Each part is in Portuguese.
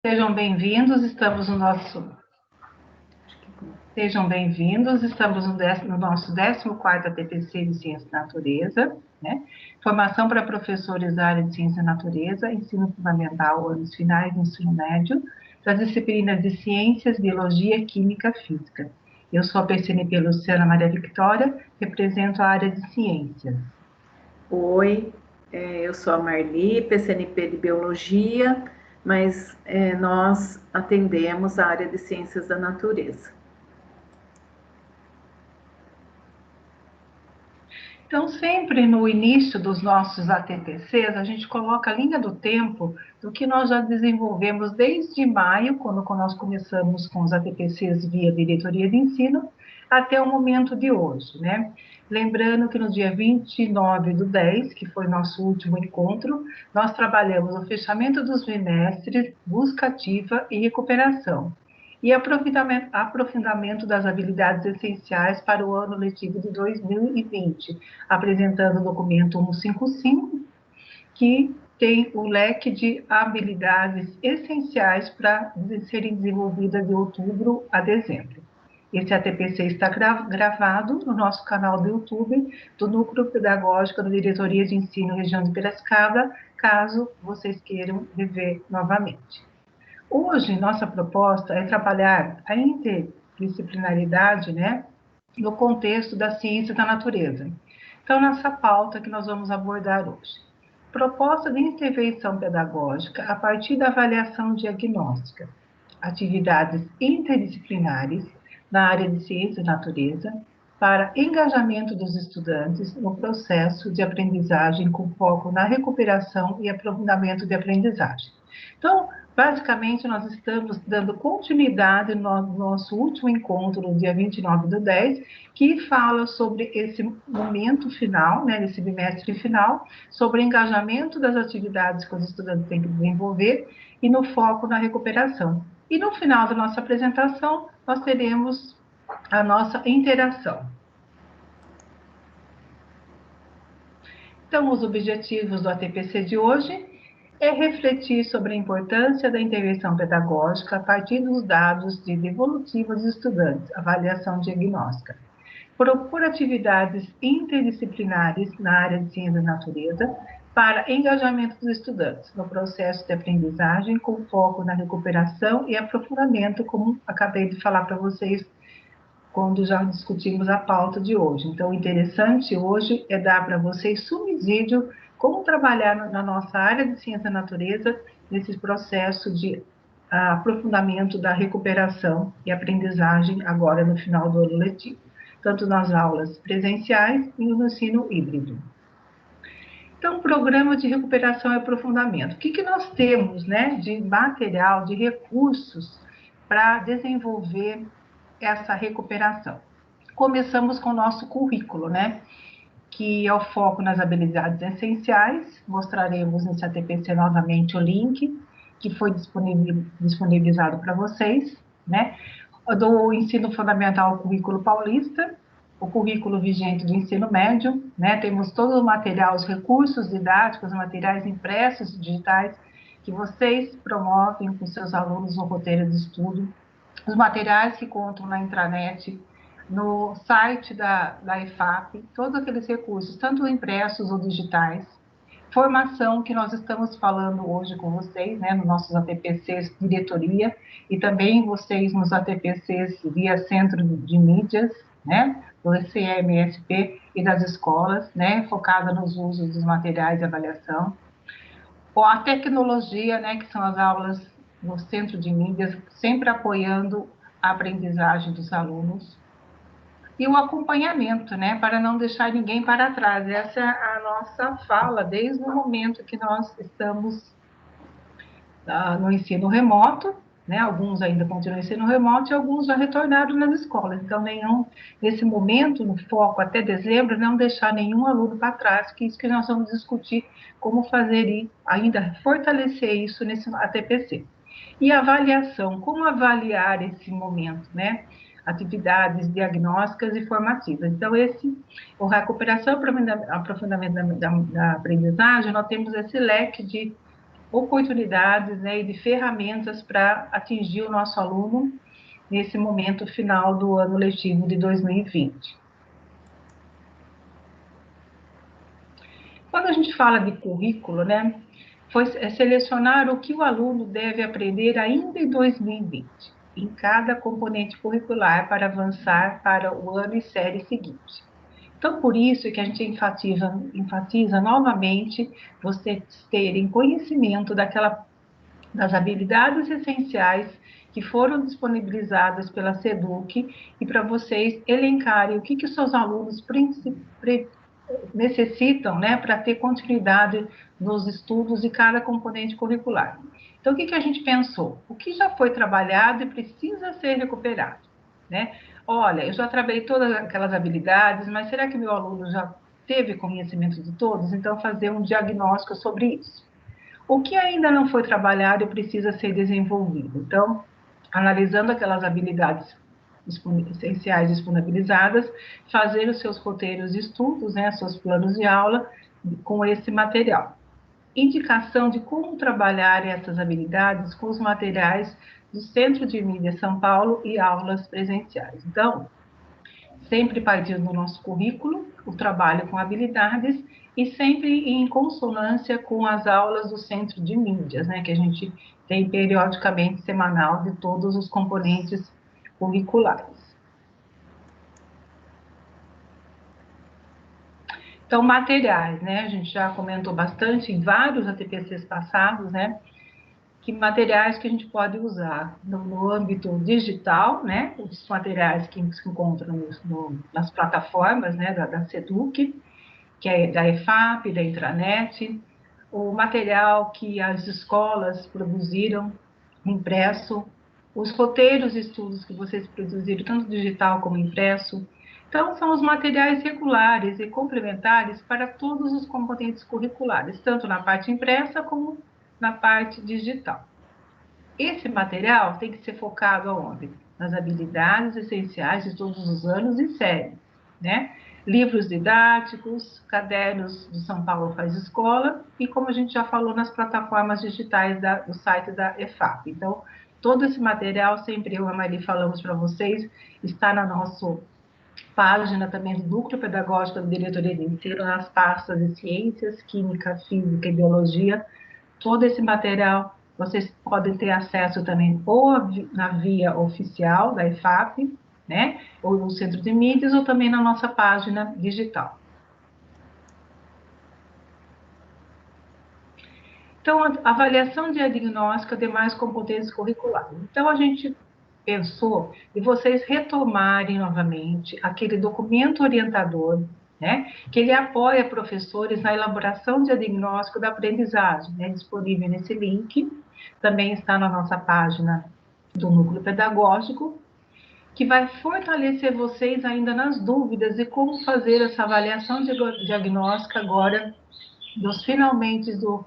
Sejam bem-vindos, estamos no nosso... Sejam bem-vindos, estamos no nosso 14º ATPC de Ciência da Natureza, né? Formação para professores da área de Ciência da Natureza, ensino fundamental, anos finais e ensino médio, das disciplinas de Ciências, Biologia, Química, Física. Eu sou a PCNP Luciana Maria Victória, represento a área de Ciências. Oi, eu sou a Marli, PCNP de Biologia, mas nós atendemos a área de Ciências da Natureza. Então, sempre no início dos nossos ATPCs, a gente coloca a linha do tempo do que nós já desenvolvemos desde maio, quando nós começamos com os ATPCs via Diretoria de Ensino, até o momento de hoje, né? Lembrando que no dia 29/10, que foi nosso último encontro, nós trabalhamos o fechamento dos bimestres, busca ativa e recuperação, e aprofundamento das habilidades essenciais para o ano letivo de 2020, apresentando o documento 155, que tem o leque de habilidades essenciais para serem desenvolvidas de outubro a dezembro. Esse ATPC está gravado no nosso canal do YouTube, do Núcleo Pedagógico da Diretoria de Ensino Região de Piracicaba, caso vocês queiram rever novamente. Hoje, nossa proposta é trabalhar a interdisciplinaridade, né, no contexto da ciência da natureza. Então, nessa pauta que nós vamos abordar hoje. Proposta de intervenção pedagógica a partir da avaliação diagnóstica. Atividades interdisciplinares na área de ciência da natureza para engajamento dos estudantes no processo de aprendizagem com foco na recuperação e aprofundamento de aprendizagem. Então, basicamente, nós estamos dando continuidade no nosso último encontro, no dia 29/10, que fala sobre esse momento final, né, esse bimestre final, sobre engajamento das atividades que os estudantes têm que desenvolver e no foco na recuperação. E no final da nossa apresentação, nós teremos a nossa interação. Então, os objetivos do ATPC de hoje é refletir sobre a importância da intervenção pedagógica a partir dos dados de devolutiva dos estudantes, avaliação diagnóstica. Propor atividades interdisciplinares na área de ciência da natureza para engajamento dos estudantes no processo de aprendizagem com foco na recuperação e aprofundamento, como acabei de falar para vocês quando já discutimos a pauta de hoje. Então, o interessante hoje é dar para vocês subsídio como trabalhar na nossa área de ciência da natureza nesse processo de aprofundamento da recuperação e aprendizagem agora no final do ano letivo, tanto nas aulas presenciais e no ensino híbrido. Então, programa de recuperação e aprofundamento. O que nós temos, né, de material, de recursos para desenvolver essa recuperação? Começamos com o nosso currículo, né, que é o foco nas habilidades essenciais. Mostraremos nesse ATPC novamente o link que foi disponibilizado para vocês, né, do ensino fundamental currículo paulista, o currículo vigente do ensino médio, né, temos todo o material, os recursos didáticos, materiais impressos, digitais, que vocês promovem com seus alunos no roteiro de estudo, os materiais que contam na intranet, no site da EFAP, todos aqueles recursos, tanto impressos ou digitais, formação que nós estamos falando hoje com vocês, né, nos nossos ATPCs diretoria, e também vocês nos ATPCs via centro de mídias, né, do CMSP e das escolas, né, focada nos usos dos materiais de avaliação, ou a tecnologia, né, que são as aulas no centro de mídias, sempre apoiando a aprendizagem dos alunos, e o acompanhamento, né, para não deixar ninguém para trás. Essa é a nossa fala desde o momento que nós estamos no ensino remoto, né, alguns ainda continuam no ensino remoto e alguns já retornaram nas escolas. Então, nesse momento, no foco até dezembro, não deixar nenhum aluno para trás, que é isso que nós vamos discutir, como fazer e ainda fortalecer isso nesse ATPC. E avaliação, como avaliar esse momento, né? Atividades diagnósticas e formativas. Então, o recuperação e aprofundamento da aprendizagem, nós temos esse leque de oportunidades, né, e de ferramentas para atingir o nosso aluno nesse momento final do ano letivo de 2020. Quando a gente fala de currículo, né, foi selecionar o que o aluno deve aprender ainda em 2020, em cada componente curricular para avançar para o ano e série seguinte. Então, por isso que a gente enfatiza novamente vocês terem conhecimento das habilidades essenciais que foram disponibilizadas pela SEDUC e para vocês elencarem o que os seus alunos necessitam, né, para ter continuidade nos estudos de cada componente curricular. Então, o que a gente pensou? O que já foi trabalhado e precisa ser recuperado, né? Olha, eu já trabalhei todas aquelas habilidades, mas será que meu aluno já teve conhecimento de todos? Então, fazer um diagnóstico sobre isso. O que ainda não foi trabalhado e precisa ser desenvolvido? Então, analisando aquelas habilidades essenciais disponibilizadas, fazer os seus roteiros de estudos, né, seus planos de aula com esse material. Indicação de como trabalhar essas habilidades com os materiais do Centro de Mídia São Paulo e aulas presenciais. Então, sempre partindo do nosso currículo, o trabalho com habilidades e sempre em consonância com as aulas do Centro de Mídias, né, que a gente tem periodicamente semanal de todos os componentes curriculares. Então, materiais, né, a gente já comentou bastante em vários ATPCs passados, né, que materiais que a gente pode usar no âmbito digital, né, os materiais que se encontram nas plataformas, né, da SEDUC, que é da EFAP, da Intranet, o material que as escolas produziram, impresso, os roteiros de estudos que vocês produziram, tanto digital como impresso. Então, são os materiais regulares e complementares para todos os componentes curriculares, tanto na parte impressa como na parte digital. Esse material tem que ser focado aonde? Nas habilidades essenciais de todos os anos e séries, né? Livros didáticos, cadernos do São Paulo Faz Escola e, como a gente já falou, nas plataformas digitais do site da EFAP. Então, todo esse material, sempre eu e a Maria falamos para vocês, está na nossa página também do Núcleo Pedagógico da Diretoria de Ensino, nas pastas de Ciências, Química, Física e Biologia. Todo esse material vocês podem ter acesso também ou na via oficial da EFAP, né, ou no Centro de Mídias, ou também na nossa página digital. Então, a avaliação diagnóstica de demais competências curriculares. Então, a gente pensou em vocês retomarem novamente aquele documento orientador, né, que ele apoia professores na elaboração de diagnóstico da aprendizagem, né, disponível nesse link, também está na nossa página do Núcleo Pedagógico, que vai fortalecer vocês ainda nas dúvidas de como fazer essa avaliação diagnóstica agora, dos finalmente do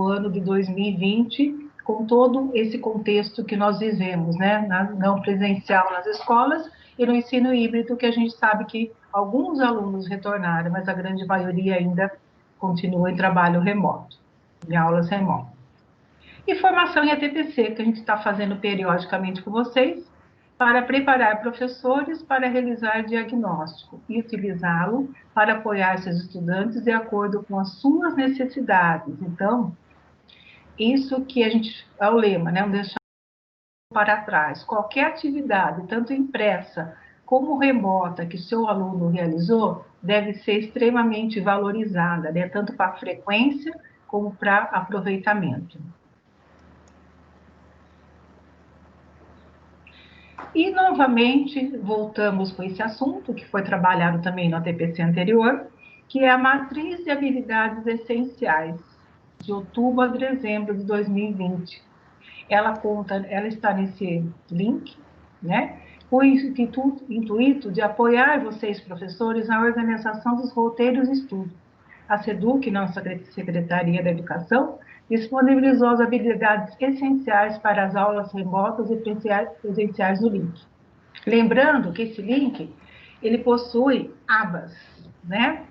ano de 2020, com todo esse contexto que nós vivemos, né, não presencial nas escolas e no ensino híbrido, que a gente sabe que alguns alunos retornaram, mas a grande maioria ainda continua em trabalho remoto, em aulas remotas. E formação em ATPC, que a gente está fazendo periodicamente com vocês, para preparar professores para realizar diagnóstico e utilizá-lo para apoiar seus estudantes de acordo com as suas necessidades. Então, isso que a gente é o lema, né? Não deixar para trás. Qualquer atividade, tanto impressa como remota, que seu aluno realizou, deve ser extremamente valorizada, né? Tanto para frequência como para aproveitamento. E, novamente, voltamos com esse assunto, que foi trabalhado também no ATPC anterior, que é a matriz de habilidades essenciais, de outubro a dezembro de 2020. Ela está nesse link, né? Com o intuito de apoiar vocês, professores, na organização dos roteiros de estudo. A SEDUC, nossa Secretaria da Educação, disponibilizou as habilidades essenciais para as aulas remotas e presenciais no link. Lembrando que esse link, ele possui abas, né?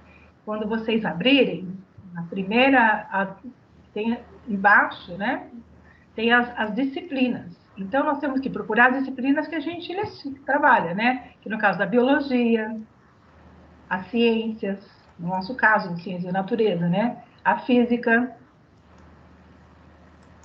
Quando vocês abrirem, tem embaixo, né, tem as disciplinas. Então, nós temos que procurar as disciplinas que a gente trabalha, né? Que no caso da biologia, as ciências, no nosso caso, de ciência da natureza, né? A física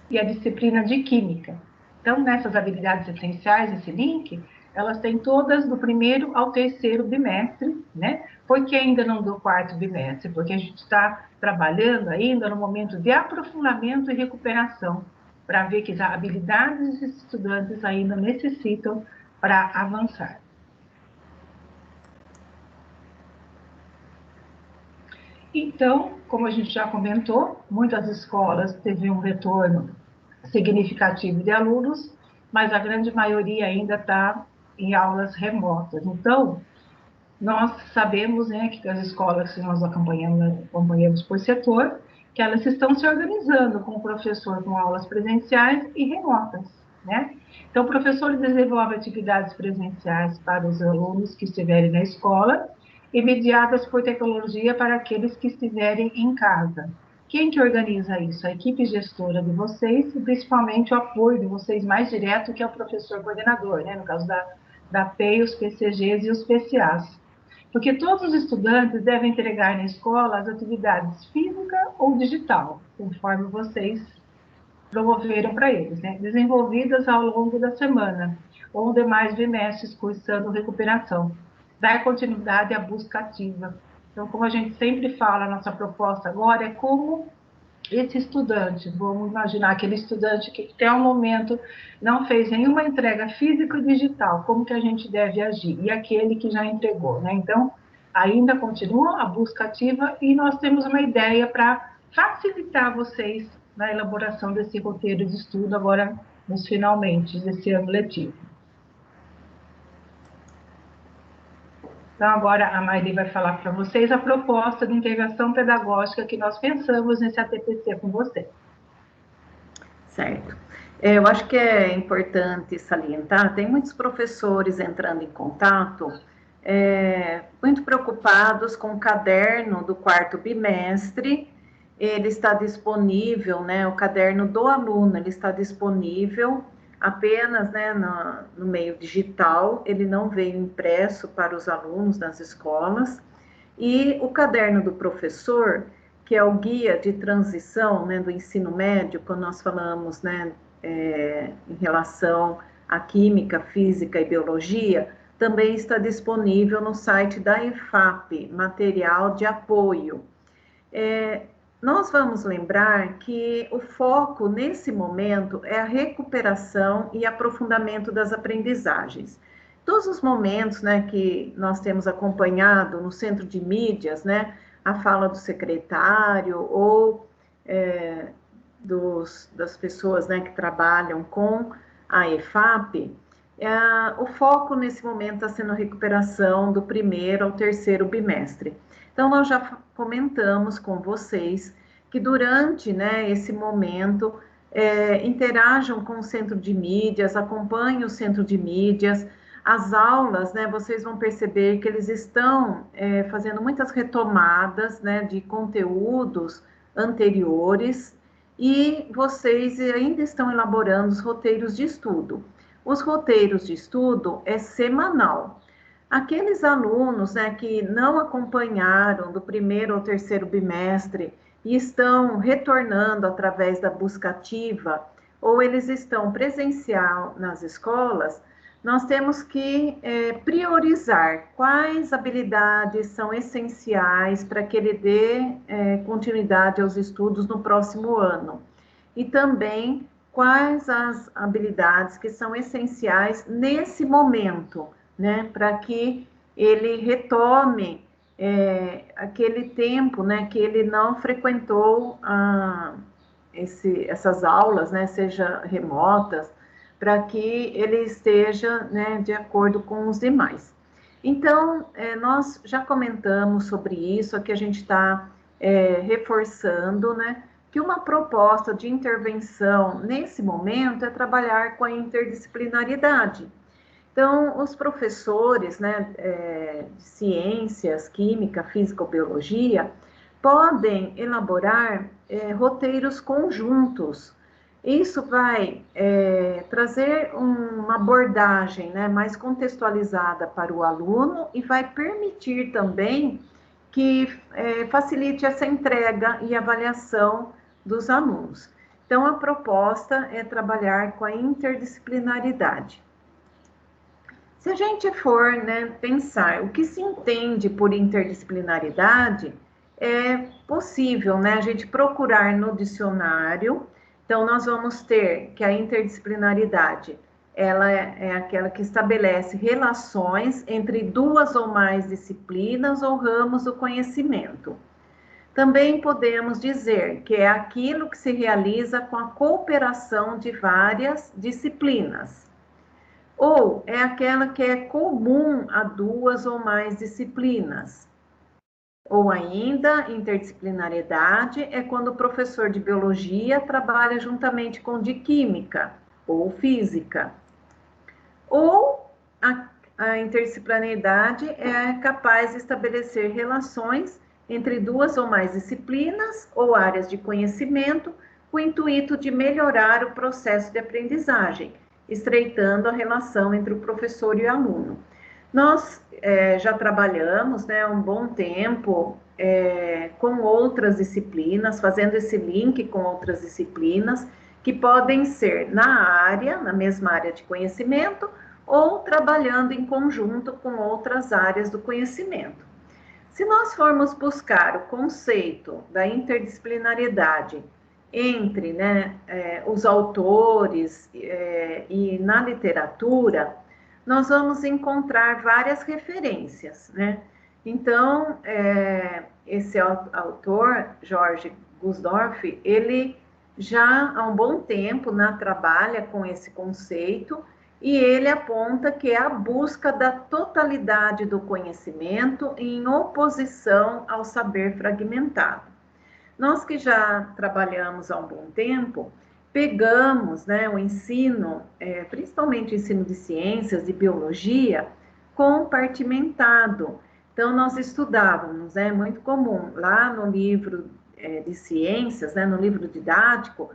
e a disciplina de química. Então, nessas habilidades essenciais, esse link, elas têm todas do primeiro ao terceiro bimestre, né? Por que ainda não do quarto bimestre? Porque a gente está trabalhando ainda no momento de aprofundamento e recuperação, para ver que as habilidades dos estudantes ainda necessitam para avançar. Então, como a gente já comentou, muitas escolas teve um retorno significativo de alunos, mas a grande maioria ainda está em aulas remotas. Então, nós sabemos, né, que as escolas que nós acompanhamos por setor, que elas estão se organizando com o professor com aulas presenciais e remotas, né? Então, o professor desenvolve atividades presenciais para os alunos que estiverem na escola e mediadas por tecnologia para aqueles que estiverem em casa. Quem que organiza isso? A equipe gestora de vocês e principalmente o apoio de vocês mais direto, que é o professor coordenador, né? No caso da PEI, os PCGs e os PCAs. Porque todos os estudantes devem entregar na escola as atividades física ou digital, conforme vocês promoveram para eles, né? Desenvolvidas ao longo da semana, ou demais bimestres cursando recuperação. Dar continuidade à busca ativa. Então, como a gente sempre fala, a nossa proposta agora é como esse estudante, vamos imaginar aquele estudante que até o momento não fez nenhuma entrega física e digital, como que a gente deve agir? E aquele que já entregou, né? Então, ainda continua a busca ativa e nós temos uma ideia para facilitar vocês na elaboração desse roteiro de estudo agora nos finalmente desse ano letivo. Então, agora a Mairi vai falar para vocês a proposta de integração pedagógica que nós pensamos nesse ATPC com vocês. Certo. Eu acho que é importante salientar, tem muitos professores entrando em contato, muito preocupados com o caderno do quarto bimestre. Ele está disponível, né, o caderno do aluno, ele está disponível apenas, né, no meio digital, ele não veio impresso para os alunos das escolas. E o caderno do professor, que é o guia de transição, né, do ensino médio, quando nós falamos, né, em relação à química, física e biologia, também está disponível no site da EFAP, material de apoio. Nós vamos lembrar que o foco nesse momento é a recuperação e aprofundamento das aprendizagens. Todos os momentos, né, que nós temos acompanhado no centro de mídias, né, a fala do secretário ou das pessoas, né, que trabalham com a EFAP, o foco nesse momento está sendo a recuperação do primeiro ao terceiro bimestre. Então, nós já comentamos com vocês que durante, né, esse momento, interajam com o centro de mídias, acompanhem o centro de mídias. As aulas, né, vocês vão perceber que eles estão fazendo muitas retomadas, né, de conteúdos anteriores e vocês ainda estão elaborando os roteiros de estudo. Os roteiros de estudo é semanal. Aqueles alunos, né, que não acompanharam do primeiro ao terceiro bimestre e estão retornando através da busca ativa, ou eles estão presencial nas escolas, nós temos que priorizar quais habilidades são essenciais para que ele dê continuidade aos estudos no próximo ano. E também quais as habilidades que são essenciais nesse momento, né, para que ele retome aquele tempo, né, que ele não frequentou essas aulas, né, seja remotas, para que ele esteja, né, de acordo com os demais. Então, nós já comentamos sobre isso, aqui a gente está reforçando, né, que uma proposta de intervenção nesse momento é trabalhar com a interdisciplinaridade. Então, os professores, né, de ciências, química, física ou biologia, podem elaborar roteiros conjuntos. Isso vai trazer uma abordagem, né, mais contextualizada para o aluno e vai permitir também que facilite essa entrega e avaliação dos alunos. Então, a proposta é trabalhar com a interdisciplinaridade. Se a gente for, né, pensar o que se entende por interdisciplinaridade, é possível, né, a gente procurar no dicionário. Então, nós vamos ter que a interdisciplinaridade, ela é aquela que estabelece relações entre duas ou mais disciplinas ou ramos do conhecimento. Também podemos dizer que é aquilo que se realiza com a cooperação de várias disciplinas. Ou é aquela que é comum a duas ou mais disciplinas. Ou ainda, interdisciplinariedade é quando o professor de biologia trabalha juntamente com o de química ou física. Ou a interdisciplinariedade é capaz de estabelecer relações entre duas ou mais disciplinas ou áreas de conhecimento com o intuito de melhorar o processo de aprendizagem, estreitando a relação entre o professor e o aluno. Nós já trabalhamos, né, um bom tempo com outras disciplinas, fazendo esse link com outras disciplinas, que podem ser na mesma área de conhecimento, ou trabalhando em conjunto com outras áreas do conhecimento. Se nós formos buscar o conceito da interdisciplinariedade entre, né, os autores e na literatura, nós vamos encontrar várias referências, né? Então, esse autor, Jorge Gusdorf, ele já há um bom tempo, né, trabalha com esse conceito, e ele aponta que é a busca da totalidade do conhecimento em oposição ao saber fragmentado. Nós que já trabalhamos há um bom tempo, pegamos, né, o ensino, principalmente o ensino de ciências, de biologia, compartimentado. Então, nós estudávamos, é muito comum, lá no livro de ciências, né, no livro didático,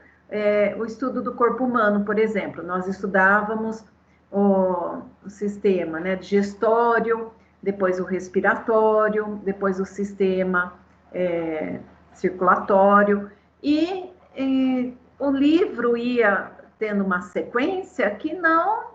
o estudo do corpo humano, por exemplo. Nós estudávamos o sistema, né, digestório, depois o respiratório, depois o sistema circulatório, e o livro ia tendo uma sequência que não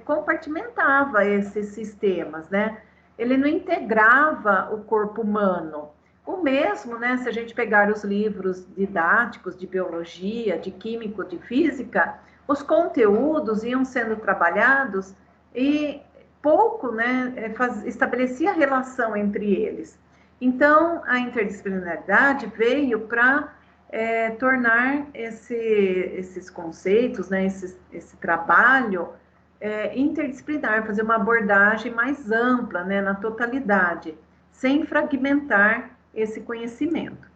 compartimentava esses sistemas, né? Ele não integrava o corpo humano. O mesmo, né, se a gente pegar os livros didáticos de biologia, de química, de física, os conteúdos iam sendo trabalhados e pouco, né, estabelecia relação entre eles. Então, a interdisciplinaridade veio para tornar esses conceitos, né, esse trabalho interdisciplinar, fazer uma abordagem mais ampla, né, na totalidade, sem fragmentar esse conhecimento.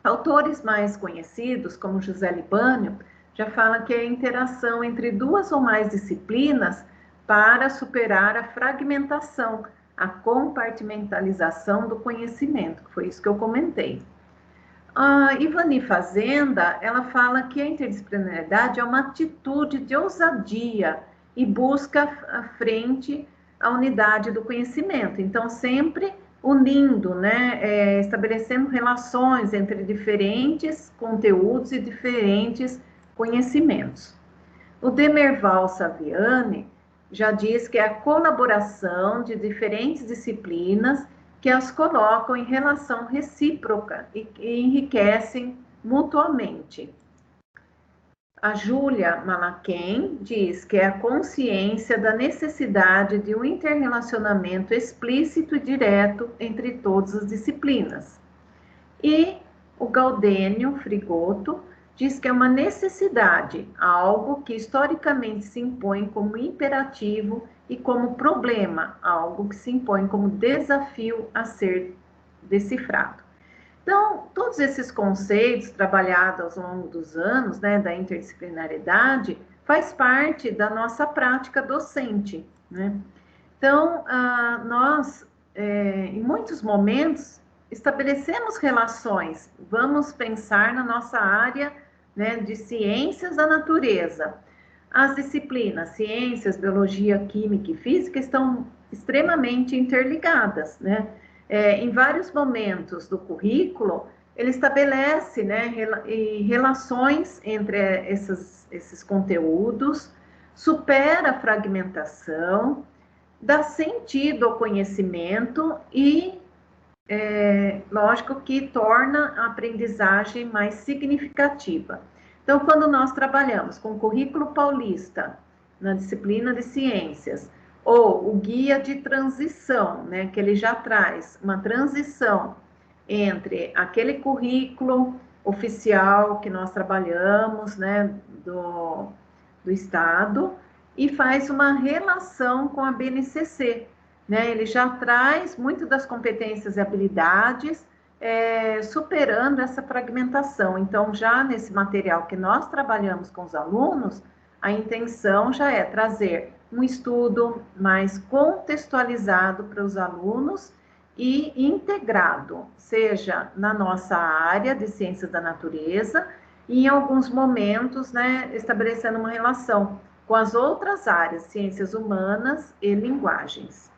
Autores mais conhecidos, como José Libânio, já falam que é a interação entre duas ou mais disciplinas para superar a fragmentação, a compartimentalização do conhecimento, que foi isso que eu comentei. A Ivani Fazenda, ela fala que a interdisciplinaridade é uma atitude de ousadia e busca à frente a unidade do conhecimento. Então, sempre unindo, né, estabelecendo relações entre diferentes conteúdos e diferentes conhecimentos. O Demerval Saviani já diz que é a colaboração de diferentes disciplinas que as colocam em relação recíproca e enriquecem mutuamente. A Júlia Malaquem diz que é a consciência da necessidade de um interrelacionamento explícito e direto entre todas as disciplinas. E o Gaudênio Frigoto diz que é uma necessidade, algo que historicamente se impõe como imperativo e como problema, algo que se impõe como desafio a ser decifrado. Então, todos esses conceitos trabalhados ao longo dos anos, né, da interdisciplinaridade, faz parte da nossa prática docente, né? Então, nós, em muitos momentos, estabelecemos relações, vamos pensar na nossa área, né, de ciências da natureza. As disciplinas ciências, biologia, química e física estão extremamente interligadas, né? Em vários momentos do currículo, ele estabelece, né, relações entre esses conteúdos, supera a fragmentação, dá sentido ao conhecimento e, lógico, que torna a aprendizagem mais significativa. Então, quando nós trabalhamos com o currículo paulista na disciplina de ciências, ou o guia de transição, né, que ele já traz uma transição entre aquele currículo oficial que nós trabalhamos, né, do Estado, e faz uma relação com a BNCC, né? Ele já traz muito das competências e habilidades, superando essa fragmentação. Então, já nesse material que nós trabalhamos com os alunos, a intenção já é trazer um estudo mais contextualizado para os alunos e integrado, seja na nossa área de ciências da natureza, e em alguns momentos, né, estabelecendo uma relação com as outras áreas, ciências humanas e linguagens.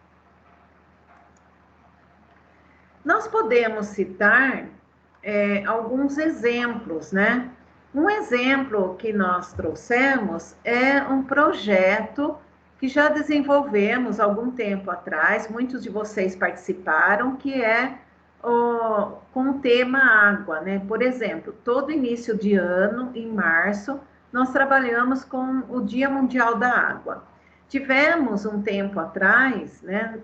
Nós podemos citar alguns exemplos, né? Um exemplo que nós trouxemos é um projeto que já desenvolvemos algum tempo atrás, muitos de vocês participaram, que é com o tema água, né? Por exemplo, todo início de ano, em março, nós trabalhamos com o Dia Mundial da Água. Tivemos um tempo atrás, né,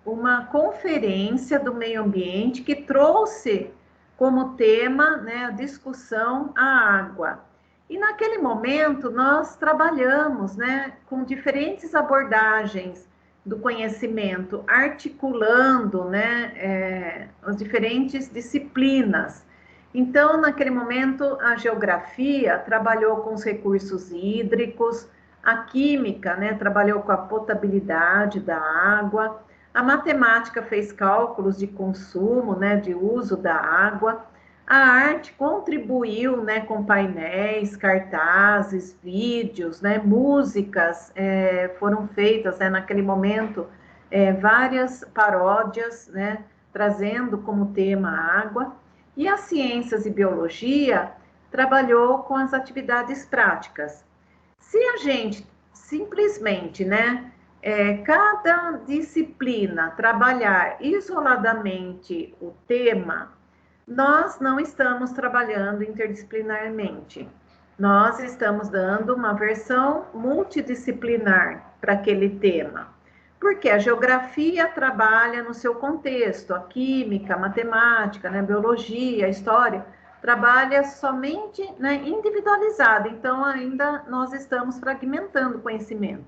uma conferência do meio ambiente que trouxe como tema, né, a discussão a água. E naquele momento nós trabalhamos, né, com diferentes abordagens do conhecimento, articulando, né, as diferentes disciplinas. Então, naquele momento, a geografia trabalhou com os recursos hídricos, a química, né, trabalhou com a potabilidade da água, a matemática fez cálculos de consumo, né, de uso da água. A arte contribuiu, né, com painéis, cartazes, vídeos, né, músicas foram feitas, né, naquele momento, várias paródias, né, trazendo como tema a água. E as ciências e biologia trabalhou com as atividades práticas. Se a gente simplesmente, né, cada disciplina trabalhar isoladamente o tema, nós não estamos trabalhando interdisciplinarmente. Nós estamos dando uma versão multidisciplinar para aquele tema. Porque a geografia trabalha no seu contexto, a química, a matemática, né, a biologia, a história, trabalha somente, né, individualizado. Então, ainda nós estamos fragmentando o conhecimento.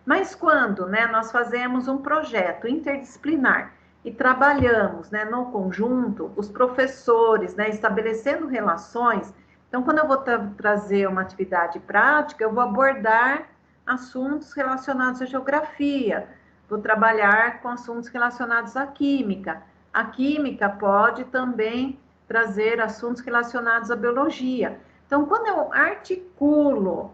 Mas quando, né, nós fazemos um projeto interdisciplinar e trabalhamos, né, no conjunto, os professores, né, estabelecendo relações, então quando eu vou trazer uma atividade prática, eu vou abordar assuntos relacionados à geografia, vou trabalhar com assuntos relacionados à química. A química pode também trazer assuntos relacionados à biologia. Então, quando eu articulo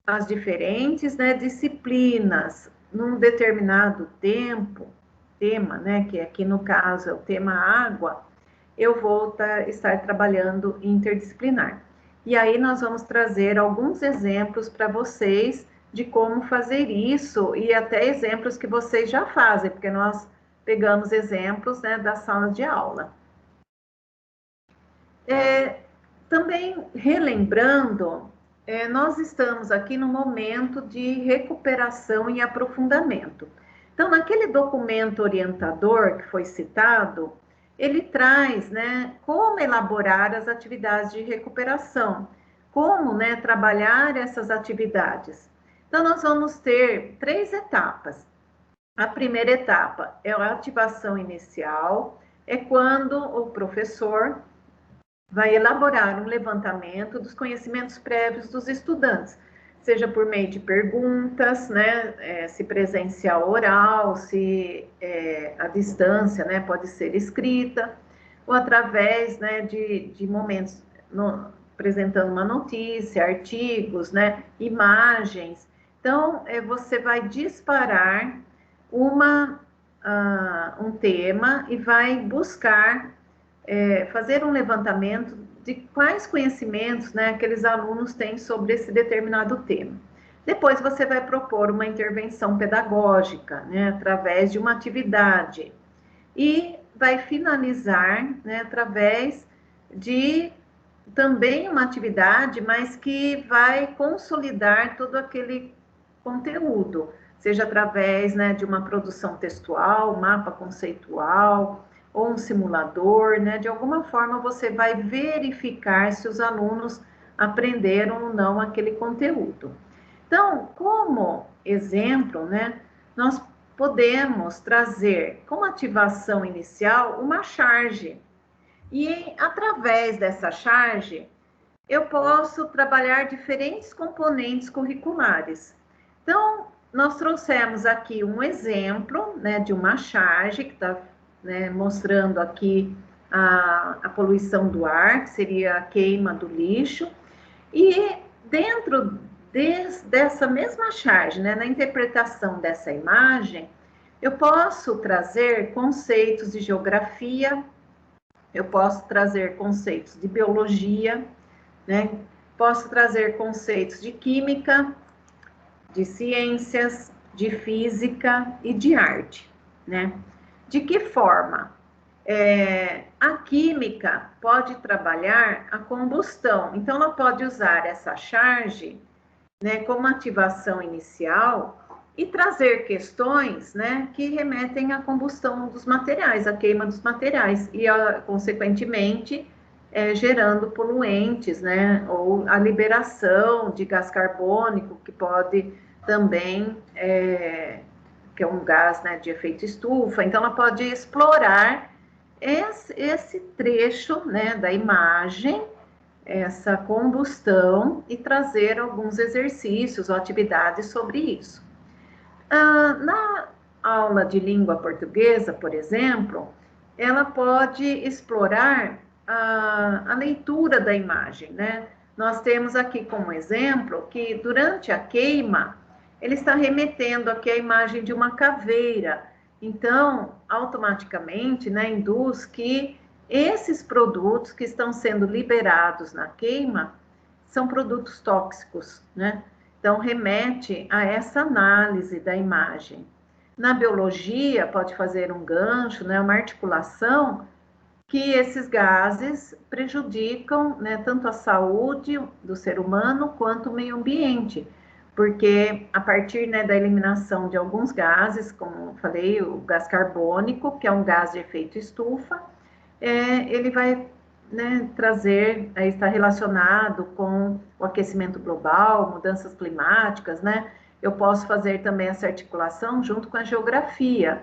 as diferentes, né, disciplinas num determinado tema, né, que aqui no caso é o tema água, eu vou estar trabalhando interdisciplinar. E aí nós vamos trazer alguns exemplos para vocês de como fazer isso e até exemplos que vocês já fazem, porque nós pegamos exemplos, né, da sala de aula. Também relembrando, nós estamos aqui no momento de recuperação e aprofundamento. Então, naquele documento orientador que foi citado, ele traz, né, como elaborar as atividades de recuperação, como, né, trabalhar essas atividades. Então, nós vamos ter 3 etapas. A primeira etapa é a ativação inicial, é quando o professor vai elaborar um levantamento dos conhecimentos prévios dos estudantes, seja por meio de perguntas, né, se presencial oral, se a distância, né, pode ser escrita, ou através, né, de momentos apresentando uma notícia, artigos, né, imagens. Então, você vai disparar um tema e vai buscar fazer um levantamento de quais conhecimentos, né, aqueles alunos têm sobre esse determinado tema. Depois você vai propor uma intervenção pedagógica, né, através de uma atividade, e vai finalizar, né, através de também uma atividade, mas que vai consolidar todo aquele conteúdo, seja através, né, de uma produção textual, mapa conceitual, ou um simulador, né? De alguma forma você vai verificar se os alunos aprenderam ou não aquele conteúdo. Então, como exemplo, né, nós podemos trazer como ativação inicial uma charge. E através dessa charge, eu posso trabalhar diferentes componentes curriculares. Então, nós trouxemos aqui um exemplo, né, de uma charge que está, né, mostrando aqui a poluição do ar, que seria a queima do lixo, e dentro dessa mesma charge, né, na interpretação dessa imagem, eu posso trazer conceitos de geografia, eu posso trazer conceitos de biologia, né, posso trazer conceitos de química, de ciências, de física e de arte, né? De que forma? A química pode trabalhar a combustão, então ela pode usar essa charge, né, como ativação inicial e trazer questões, né, que remetem à combustão dos materiais, à queima dos materiais e, consequentemente, gerando poluentes, né, ou a liberação de gás carbônico, que pode também, que é um gás, né, de efeito estufa, então ela pode explorar esse trecho, né, da imagem, essa combustão, e trazer alguns exercícios ou atividades sobre isso. Na aula de língua portuguesa, por exemplo, ela pode explorar a leitura da imagem, né? Nós temos aqui como exemplo que durante a queima, ele está remetendo aqui a imagem de uma caveira. Então, automaticamente, né, induz que esses produtos que estão sendo liberados na queima são produtos tóxicos, né? Então, remete a essa análise da imagem. Na biologia, pode fazer um gancho, né, uma articulação, que esses gases prejudicam, né, tanto a saúde do ser humano quanto o meio ambiente, porque a partir, né, da eliminação de alguns gases, como falei, o gás carbônico, que é um gás de efeito estufa, ele vai, né, trazer, aí está relacionado com o aquecimento global, mudanças climáticas, né? Eu posso fazer também essa articulação junto com a geografia.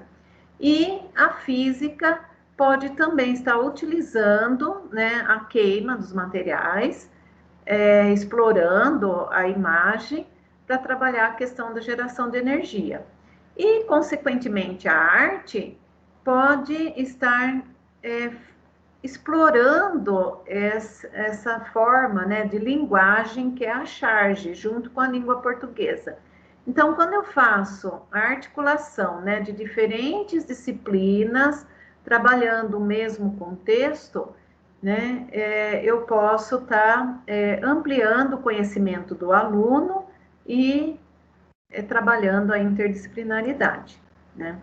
E a física pode também estar utilizando, né, a queima dos materiais, explorando a imagem para trabalhar a questão da geração de energia. E, consequentemente, a arte pode estar explorando essa forma, né, de linguagem que é a charge, junto com a língua portuguesa. Então, quando eu faço a articulação, né, de diferentes disciplinas, trabalhando o mesmo contexto, né, eu posso estar ampliando o conhecimento do aluno e trabalhando a interdisciplinaridade, né?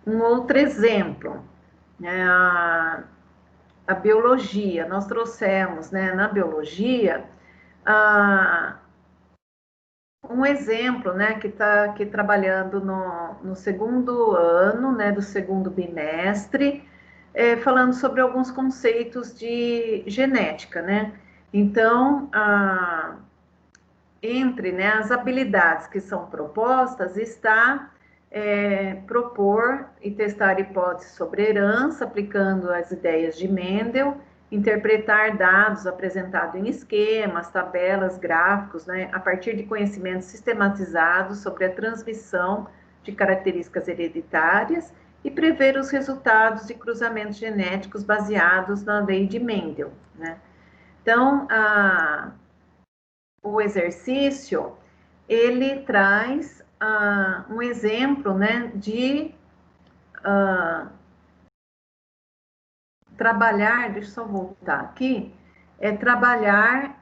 Um outro exemplo, né, a biologia. Nós trouxemos, né, na biologia, um exemplo, né, que está aqui trabalhando no segundo ano, né, do segundo bimestre, falando sobre alguns conceitos de genética, né? Então, entre, né, as habilidades que são propostas está propor e testar hipóteses sobre herança, aplicando as ideias de Mendel, interpretar dados apresentados em esquemas, tabelas, gráficos, né, a partir de conhecimentos sistematizados sobre a transmissão de características hereditárias e prever os resultados de cruzamentos genéticos baseados na lei de Mendel, né? Então, o exercício, ele traz um exemplo, né, de trabalhar, deixa eu só voltar aqui, trabalhar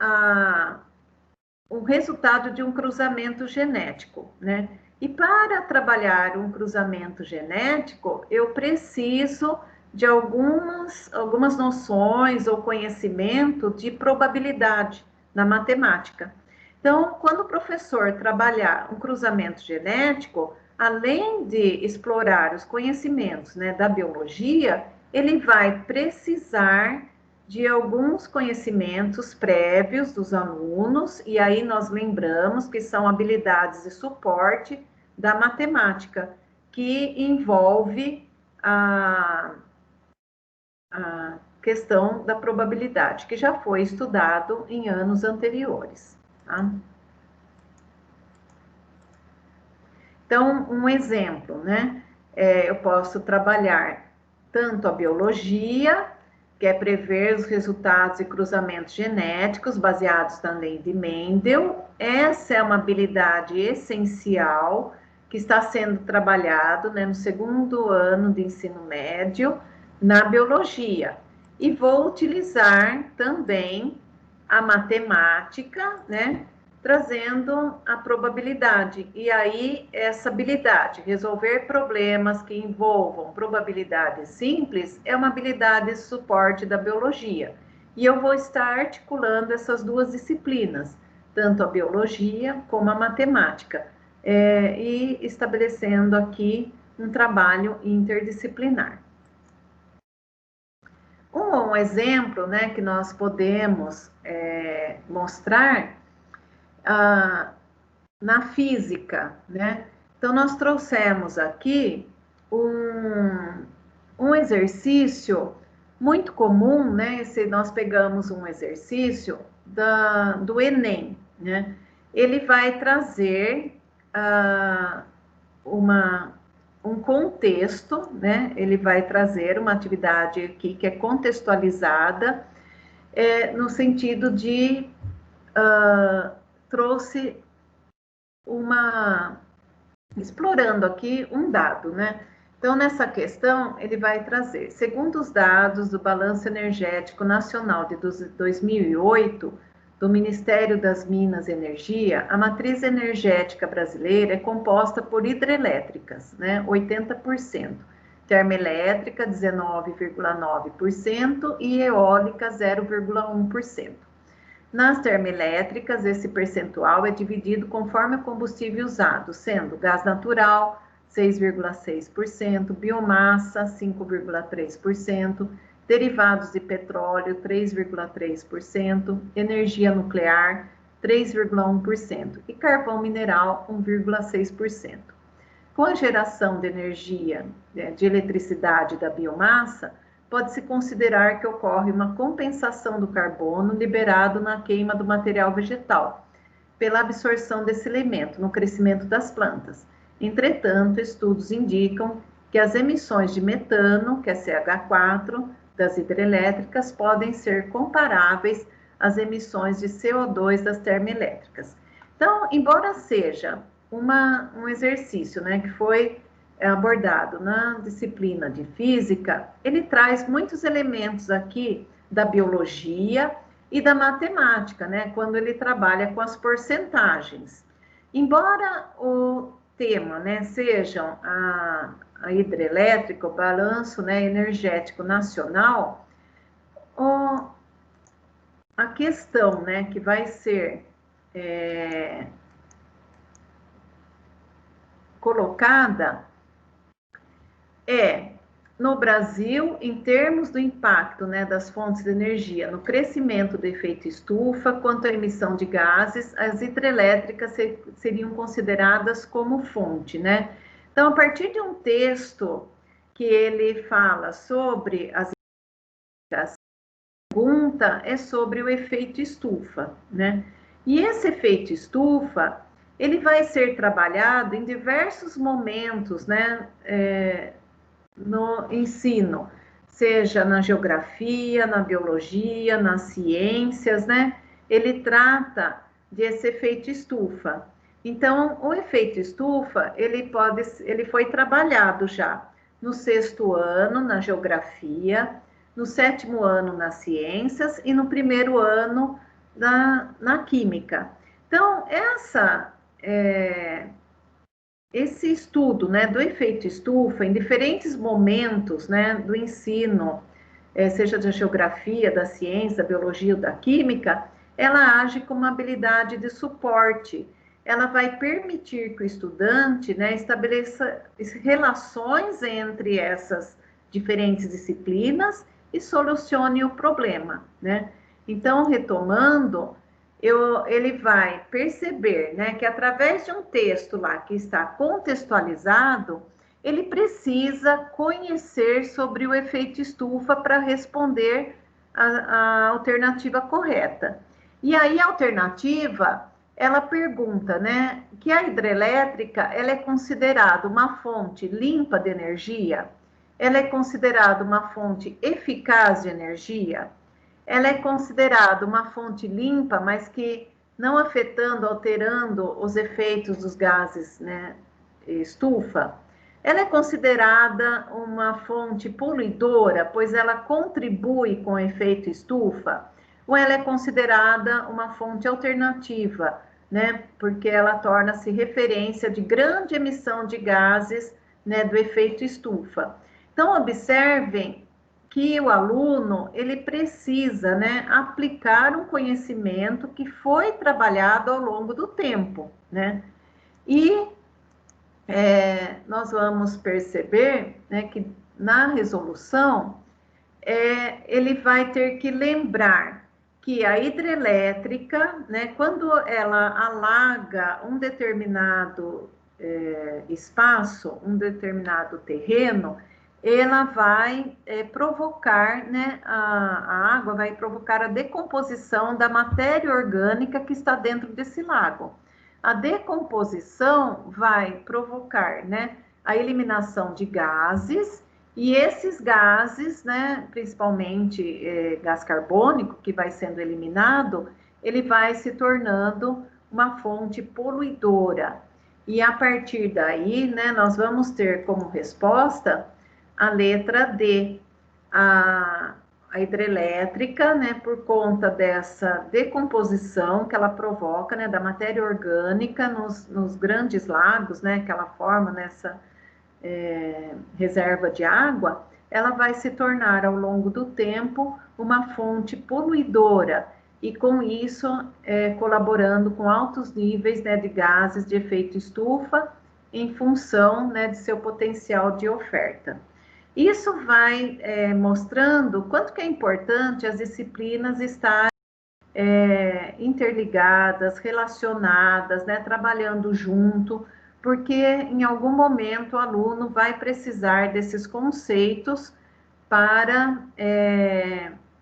o resultado de um cruzamento genético, né? E para trabalhar um cruzamento genético, eu preciso de algumas noções ou conhecimento de probabilidade na matemática. Então, quando o professor trabalhar um cruzamento genético, além de explorar os conhecimentos, né, da biologia, ele vai precisar de alguns conhecimentos prévios dos alunos, e aí nós lembramos que são habilidades de suporte da matemática, que envolve a questão da probabilidade, que já foi estudado em anos anteriores. Tá? Então, um exemplo, né? Eu posso trabalhar tanto a biologia, que é prever os resultados e cruzamentos genéticos baseados na lei de Mendel. Essa é uma habilidade essencial que está sendo trabalhado, né, no segundo ano de ensino médio na biologia. E vou utilizar também a matemática, né, trazendo a probabilidade. E aí, essa habilidade, resolver problemas que envolvam probabilidade simples, é uma habilidade de suporte da biologia. E eu vou estar articulando essas duas disciplinas, tanto a biologia como a matemática, e estabelecendo aqui um trabalho interdisciplinar. Um exemplo, né, que nós podemos mostrar na física, né? Então, nós trouxemos aqui um exercício muito comum, né? Se nós pegamos um exercício do Enem, né? Ele vai trazer um contexto, né? Ele vai trazer uma atividade aqui que é contextualizada, no sentido de trouxe explorando aqui um dado, né? Então, nessa questão, ele vai trazer, segundo os dados do Balanço Energético Nacional de 2008, do Ministério das Minas e Energia, a matriz energética brasileira é composta por hidrelétricas, né? 80%, termoelétrica, 19,9% e eólica, 0,1%. Nas termoelétricas, esse percentual é dividido conforme o combustível usado, sendo gás natural, 6,6%, biomassa, 5,3%, derivados de petróleo, 3,3%, energia nuclear, 3,1% e carvão mineral, 1,6%. Com a geração de energia, de eletricidade da biomassa, pode-se considerar que ocorre uma compensação do carbono liberado na queima do material vegetal, pela absorção desse elemento no crescimento das plantas. Entretanto, estudos indicam que as emissões de metano, que é CH4, das hidrelétricas, podem ser comparáveis às emissões de CO2 das termoelétricas. Então, embora seja um exercício, né, que foi abordado na disciplina de física, ele traz muitos elementos aqui da biologia e da matemática, né, quando ele trabalha com as porcentagens. Embora o tema, né, sejam a hidrelétrica, o balanço, né, energético nacional, a questão, né, que vai ser colocada no Brasil, em termos do impacto, né, das fontes de energia no crescimento do efeito estufa, quanto à emissão de gases, as hidrelétricas seriam consideradas como fonte, né? Então, a partir de um texto que ele fala sobre as pergunta é sobre o efeito estufa, né? E esse efeito estufa, ele vai ser trabalhado em diversos momentos, né? No ensino, seja na geografia, na biologia, nas ciências, né? Ele trata desse efeito estufa. Então, o efeito estufa, ele foi trabalhado já no sexto ano na geografia, no sétimo ano nas ciências e no primeiro ano na química. Então, esse estudo, né, do efeito estufa em diferentes momentos, né, do ensino, seja da geografia, da ciência, da biologia ou da química, ela age como uma habilidade de suporte. Ela vai permitir que o estudante, né, estabeleça relações entre essas diferentes disciplinas e solucione o problema, né? Então, retomando, ele vai perceber, né, que através de um texto lá que está contextualizado, ele precisa conhecer sobre o efeito estufa para responder a alternativa correta. E aí a alternativa, ela pergunta, né, que a hidrelétrica, ela é considerada uma fonte limpa de energia? Ela é considerada uma fonte eficaz de energia? Ela é considerada uma fonte limpa, mas que não afetando, alterando os efeitos dos gases, né, estufa. Ela é considerada uma fonte poluidora, pois ela contribui com o efeito estufa, ou ela é considerada uma fonte alternativa, né, porque ela torna-se referência de grande emissão de gases, né, do efeito estufa. Então, observem que o aluno, ele precisa, né, aplicar um conhecimento que foi trabalhado ao longo do tempo, né? E nós vamos perceber, né, que na resolução, ele vai ter que lembrar que a hidrelétrica, né, quando ela alaga um determinado espaço, um determinado terreno, ela vai provocar, né, a água vai provocar a decomposição da matéria orgânica que está dentro desse lago. A decomposição vai provocar, né, a eliminação de gases, e esses gases, né, principalmente gás carbônico, que vai sendo eliminado, ele vai se tornando uma fonte poluidora. E a partir daí, né, nós vamos ter como resposta a letra D, a hidrelétrica, né, por conta dessa decomposição que ela provoca, né, da matéria orgânica nos grandes lagos, né, que ela forma nessa reserva de água, ela vai se tornar ao longo do tempo uma fonte poluidora e com isso colaborando com altos níveis, né, de gases de efeito estufa em função, né, de seu potencial de oferta. Isso vai mostrando quanto que é importante as disciplinas estarem interligadas, relacionadas, né, trabalhando junto, porque em algum momento o aluno vai precisar desses conceitos para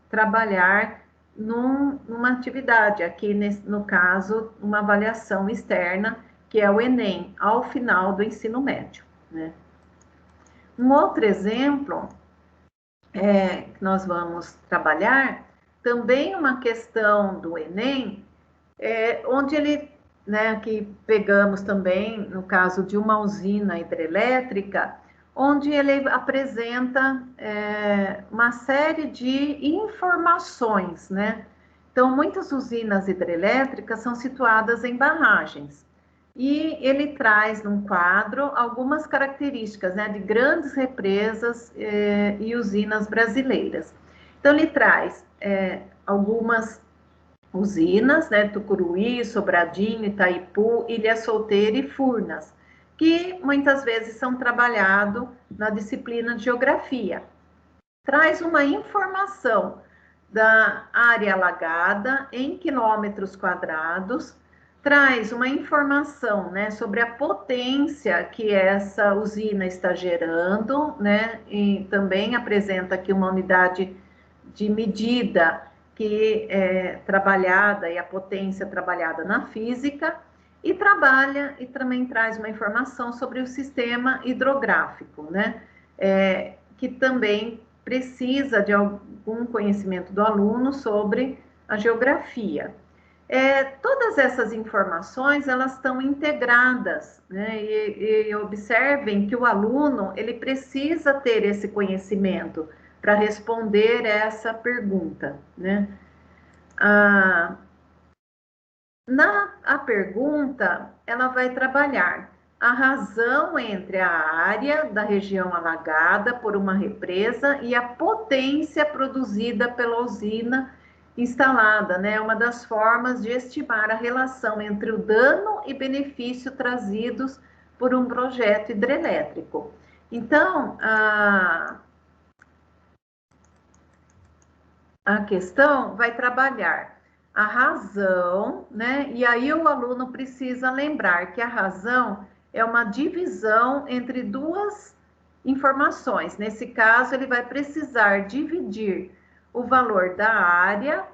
trabalhar numa atividade, aqui no caso, uma avaliação externa, que é o Enem, ao final do ensino médio, né? Um outro exemplo que nós vamos trabalhar, também uma questão do Enem, onde ele, né, que pegamos também no caso de uma usina hidrelétrica, onde ele apresenta uma série de informações, né? Então, muitas usinas hidrelétricas são situadas em barragens. E ele traz num quadro algumas características, né, de grandes represas e usinas brasileiras. Então, ele traz algumas usinas, né, Tucuruí, Sobradinho, Itaipu, Ilha Solteira e Furnas, que muitas vezes são trabalhados na disciplina de geografia. Traz uma informação da área alagada em quilômetros quadrados, traz uma informação, né, sobre a potência que essa usina está gerando, né, e também apresenta aqui uma unidade de medida que é trabalhada e a potência trabalhada na física, e trabalha e também traz uma informação sobre o sistema hidrográfico, né? Que também precisa de algum conhecimento do aluno sobre a geografia. Todas essas informações, elas estão integradas, né? E observem que o aluno, ele precisa ter esse conhecimento para responder essa pergunta, né? A pergunta, ela vai trabalhar a razão entre a área da região alagada por uma represa e a potência produzida pela usina instalada, né? Uma das formas de estimar a relação entre o dano e benefício trazidos por um projeto hidrelétrico. Então, a questão vai trabalhar a razão, né? E aí o aluno precisa lembrar que a razão é uma divisão entre duas informações. Nesse caso, ele vai precisar dividir o valor da área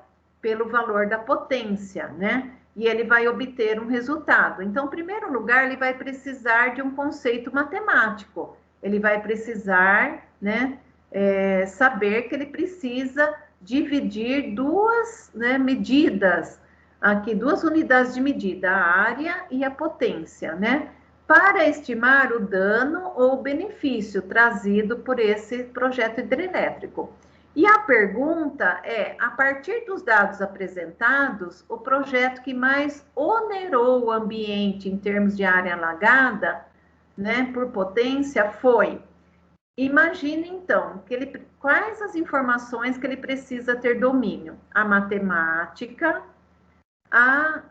pelo valor da potência, né? E ele vai obter um resultado. Então, em primeiro lugar, ele vai precisar de um conceito matemático. Ele vai precisar, né, saber que ele precisa dividir duas, né, medidas, aqui, duas unidades de medida, a área e a potência, né? Para estimar o dano ou o benefício trazido por esse projeto hidrelétrico. E a pergunta é, a partir dos dados apresentados, o projeto que mais onerou o ambiente em termos de área alagada, né, por potência, foi. Imagine, então, quais as informações que ele precisa ter domínio. A matemática, a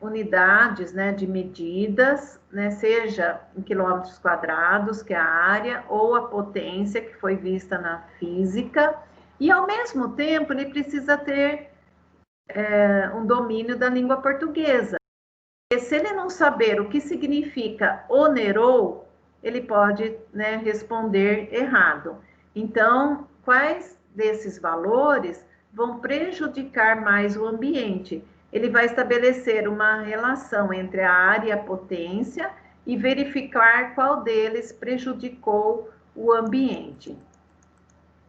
unidades, né, de medidas, né, seja em quilômetros quadrados, que é a área, ou a potência, que foi vista na física, e, ao mesmo tempo, ele precisa ter um domínio da língua portuguesa. Porque se ele não saber o que significa onerou, ele pode, né, responder errado. Então, quais desses valores vão prejudicar mais o ambiente? Ele vai estabelecer uma relação entre a área e a potência e verificar qual deles prejudicou o ambiente.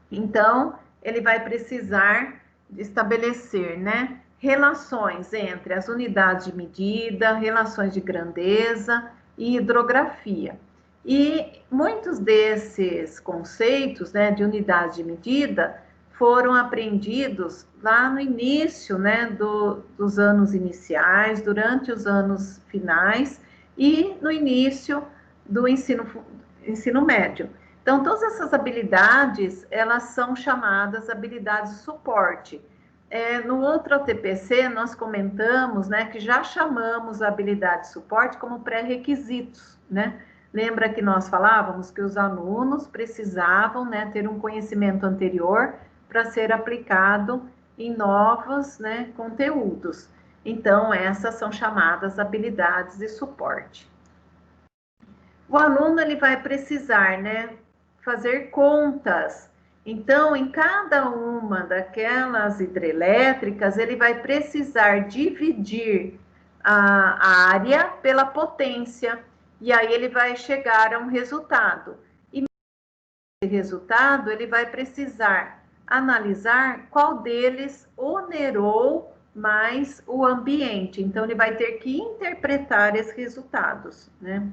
Então, ele vai precisar estabelecer, né, relações entre as unidades de medida, relações de grandeza e hidrografia. E muitos desses conceitos, né, de unidade de medida foram aprendidos lá no início, né, dos anos iniciais, durante os anos finais e no início do ensino médio. Então, todas essas habilidades, elas são chamadas habilidades de suporte. No outro TPC, nós comentamos, né, que já chamamos a habilidade de suporte como pré-requisitos, né? Lembra que nós falávamos que os alunos precisavam, né, ter um conhecimento anterior para ser aplicado em novos, né, conteúdos. Então, essas são chamadas habilidades de suporte. O aluno, ele vai precisar, né, fazer contas. Então, em cada uma daquelas hidrelétricas, ele vai precisar dividir a área pela potência, e aí ele vai chegar a um resultado. E nesse resultado, ele vai precisar analisar qual deles onerou mais o ambiente. Então, ele vai ter que interpretar esses resultados, né?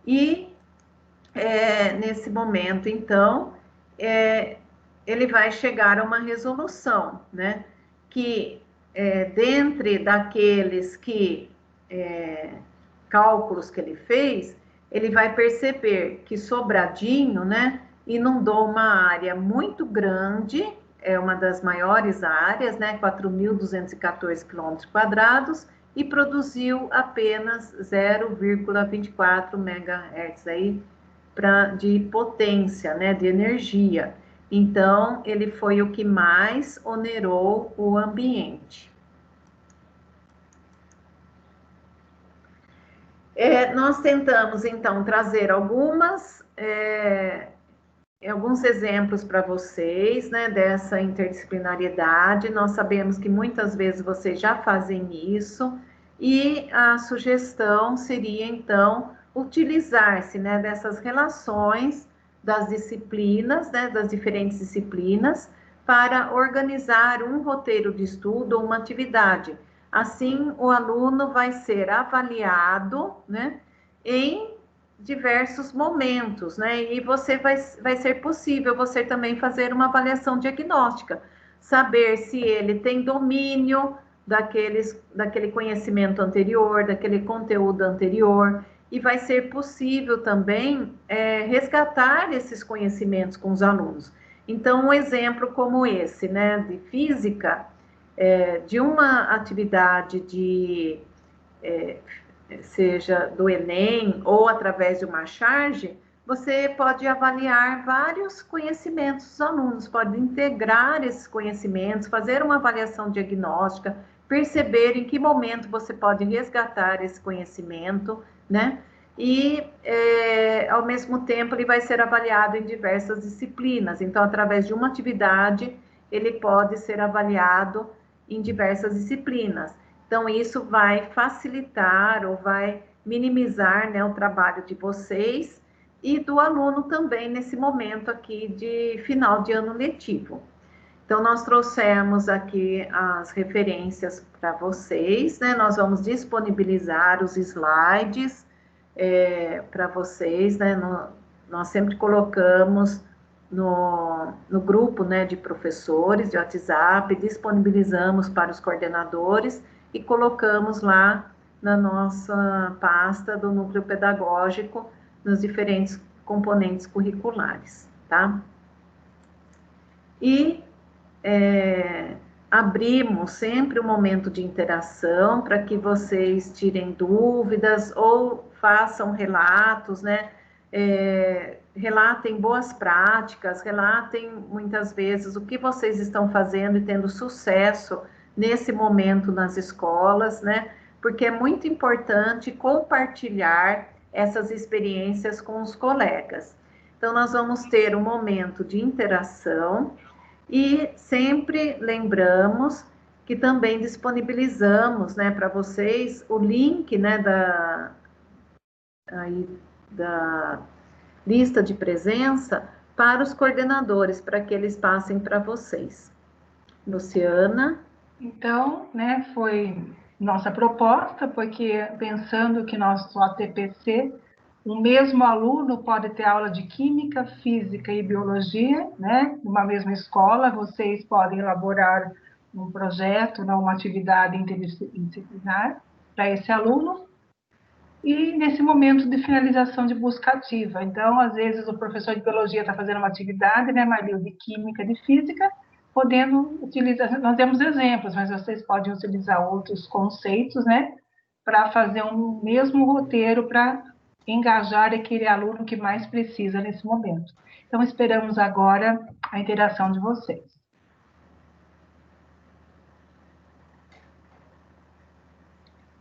E nesse momento, então, ele vai chegar a uma resolução, né? Que dentre daqueles cálculos que ele fez, ele vai perceber que Sobradinho, né, inundou uma área muito grande, é uma das maiores áreas, né, 4.214 km², e produziu apenas 0,24 MHz aí de potência, né, de energia. Então, ele foi o que mais onerou o ambiente. Nós tentamos, então, trazer algumas alguns exemplos para vocês, né, dessa interdisciplinariedade. Nós sabemos que muitas vezes vocês já fazem isso, e a sugestão seria, então, utilizar-se, né, dessas relações das disciplinas, né, das diferentes disciplinas, para organizar um roteiro de estudo ou uma atividade. Assim, o aluno vai ser avaliado, né, em diversos momentos, né? E vai ser possível você também fazer uma avaliação diagnóstica, saber se ele tem domínio daquele conhecimento anterior, daquele conteúdo anterior, e vai ser possível também resgatar esses conhecimentos com os alunos. Então, um exemplo como esse, né, de física, de uma atividade seja do Enem ou através de uma charge, você pode avaliar vários conhecimentos dos alunos, pode integrar esses conhecimentos, fazer uma avaliação diagnóstica, perceber em que momento você pode resgatar esse conhecimento, né? E, ao mesmo tempo, ele vai ser avaliado em diversas disciplinas. Então, através de uma atividade, ele pode ser avaliado em diversas disciplinas. Então, isso vai facilitar ou vai minimizar, né, o trabalho de vocês e do aluno também nesse momento aqui de final de ano letivo. Então, nós trouxemos aqui as referências para vocês, né? Nós vamos disponibilizar os slides para vocês, né? Nós sempre colocamos no grupo, né, de professores de WhatsApp, disponibilizamos para os coordenadores e colocamos lá na nossa pasta do núcleo pedagógico, nos diferentes componentes curriculares, tá? E abrimos sempre um momento de interação para que vocês tirem dúvidas ou façam relatos, né? Relatem boas práticas, relatem muitas vezes o que vocês estão fazendo e tendo sucesso nesse momento nas escolas, né? Porque é muito importante compartilhar essas experiências com os colegas. Então, nós vamos ter um momento de interação e sempre lembramos que também disponibilizamos, né, para vocês o link, né, da lista de presença para os coordenadores, para que eles passem para vocês. Luciana? Então, né, foi nossa proposta, porque pensando que nosso ATPC, o mesmo aluno pode ter aula de Química, Física e Biologia, né, numa mesma escola, vocês podem elaborar um projeto, né, uma atividade interdisciplinar para esse aluno, e nesse momento de finalização de busca ativa. Então, às vezes, o professor de biologia está fazendo uma atividade, né, Maril, de química, de física, podendo utilizar, nós temos exemplos, mas vocês podem utilizar outros conceitos, né, para fazer um mesmo roteiro para engajar aquele aluno que mais precisa nesse momento. Então, esperamos agora a interação de vocês.